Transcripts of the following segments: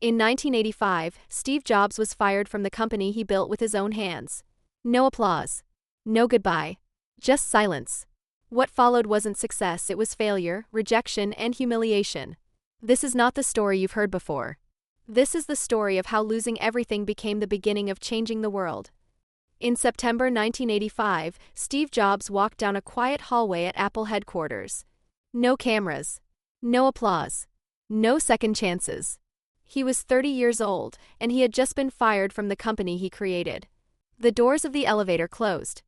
In 1985, Steve Jobs was fired from the company he built with his own hands. No applause. No goodbye. Just silence. What followed wasn't success, it was failure, rejection, and humiliation. This is not the story you've heard before. This is the story of how losing everything became the beginning of changing the world. In September 1985, Steve Jobs walked down a quiet hallway at Apple headquarters. No cameras. No applause. No second chances. He was 30 years old, and he had just been fired from the company he created. The doors of the elevator closed.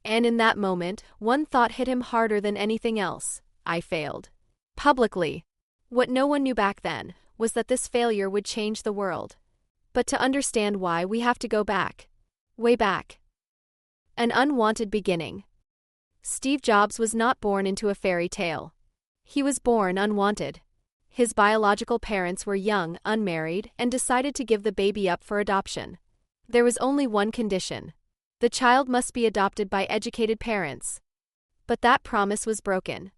And in that moment, one thought hit him harder than anything else. I failed. Publicly. What no one knew back then was that this failure would change the world. But to understand why, we have to go back. Way back. An unwanted beginning. Steve Jobs was not born into a fairy tale. He was born unwanted. His biological parents were young, unmarried, and decided to give the baby up for adoption. There was only one condition. The child must be adopted by educated parents. But that promise was broken.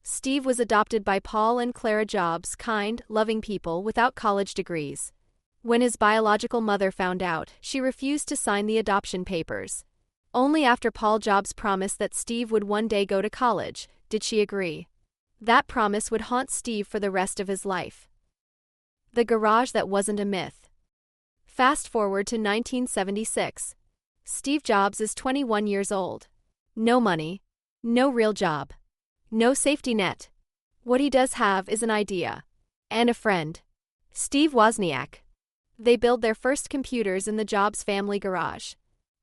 Steve was adopted by Paul and Clara Jobs, kind, loving people without college degrees. When his biological mother found out, she refused to sign the adoption papers. Only after Paul Jobs promised that Steve would one day go to college did she agree. That promise would haunt Steve for the rest of his life. The garage that wasn't a myth. Fast forward to 1976. Steve Jobs is 21 years old. No money. No real job. No safety net. What he does have is an idea. And a friend. Steve Wozniak. They build their first computers in the Jobs family garage.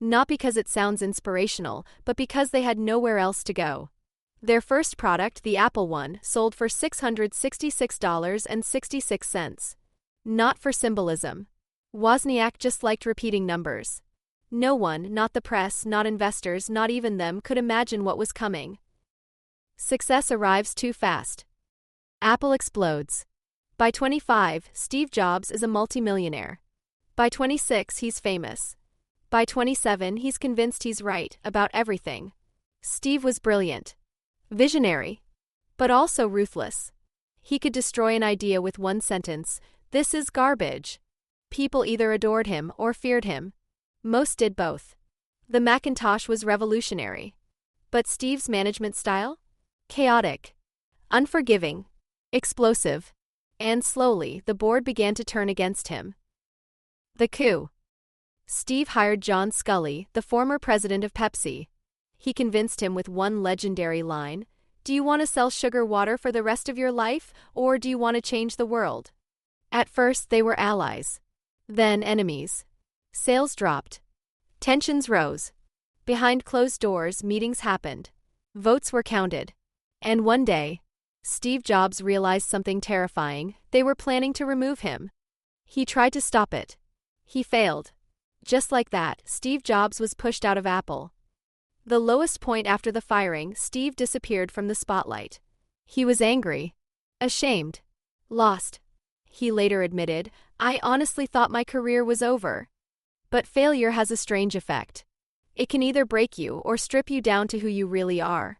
Not because it sounds inspirational, but because they had nowhere else to go. Their first product, the Apple I, sold for $666.66. Not for symbolism. Wozniak just liked repeating numbers. No one, not the press, not investors, not even them, could imagine what was coming. Success arrives too fast. Apple explodes. By 25, Steve Jobs is a multimillionaire. By 26, he's famous. By 27, he's convinced he's right about everything. Steve was brilliant. Visionary. But also ruthless. He could destroy an idea with one sentence: "This is garbage." People either adored him or feared him. Most did both. The Macintosh was revolutionary. But Steve's management style? Chaotic. Unforgiving. Explosive. And slowly, the board began to turn against him. The coup. Steve hired John Sculley, the former president of Pepsi. He convinced him with one legendary line: "Do you want to sell sugar water for the rest of your life, or do you want to change the world?" At first, they were allies. Then enemies. Sales dropped. Tensions rose. Behind closed doors, meetings happened. Votes were counted. And one day, Steve Jobs realized something terrifying: they were planning to remove him. He tried to stop it. He failed. Just like that, Steve Jobs was pushed out of Apple. The lowest point after the firing, Steve disappeared from the spotlight. He was angry. Ashamed. Lost. He later admitted, "I honestly thought my career was over." But failure has a strange effect. It can either break you or strip you down to who you really are.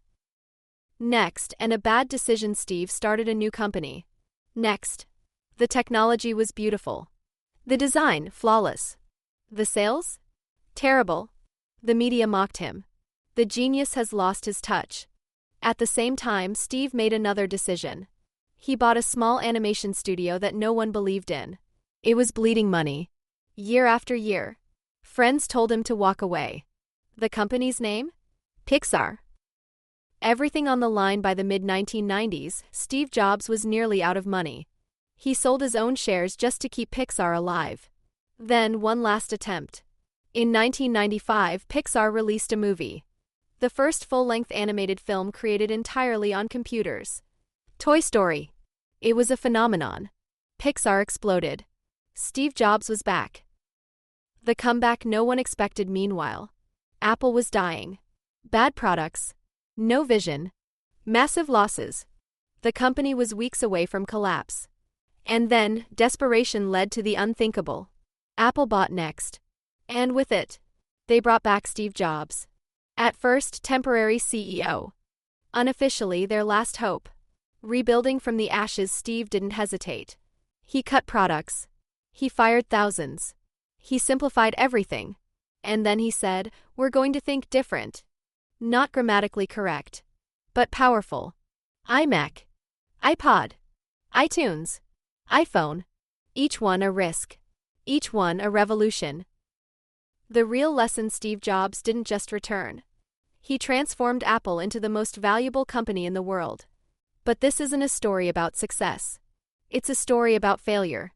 Next, and a bad decision, Steve started a new company. Next. The technology was beautiful. The design, flawless. The sales? Terrible. The media mocked him. The genius has lost his touch. At the same time, Steve made another decision. He bought a small animation studio that no one believed in. It was bleeding money. Year after year. Friends told him to walk away. The company's name? Pixar. Everything on the line. By the mid-1990s, Steve Jobs was nearly out of money. He sold his own shares just to keep Pixar alive. Then, one last attempt. In 1995, Pixar released a movie. The first full-length animated film created entirely on computers. Toy Story. It was a phenomenon. Pixar exploded. Steve Jobs was back. The comeback no one expected. Meanwhile, Apple was dying. Bad products. No vision. Massive losses. The company was weeks away from collapse. And then, desperation led to the unthinkable. Apple bought Next. And with it, they brought back Steve Jobs. At first, temporary CEO. Unofficially, their last hope. Rebuilding from the ashes, Steve didn't hesitate. He cut products. He fired thousands. He simplified everything. And then he said, "We're going to think different." Not grammatically correct, but powerful. iMac, iPod, iTunes, iPhone. Each one a risk. Each one a revolution. The real lesson: Steve Jobs didn't just return. He transformed Apple into the most valuable company in the world. But this isn't a story about success. It's a story about failure.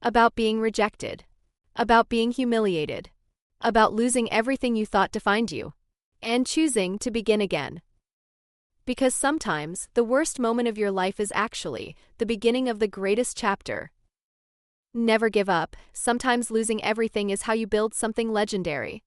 About being rejected. About being humiliated. About losing everything you thought defined you. And choosing to begin again. Because sometimes, the worst moment of your life is actually the beginning of the greatest chapter. Never give up. Sometimes losing everything is how you build something legendary.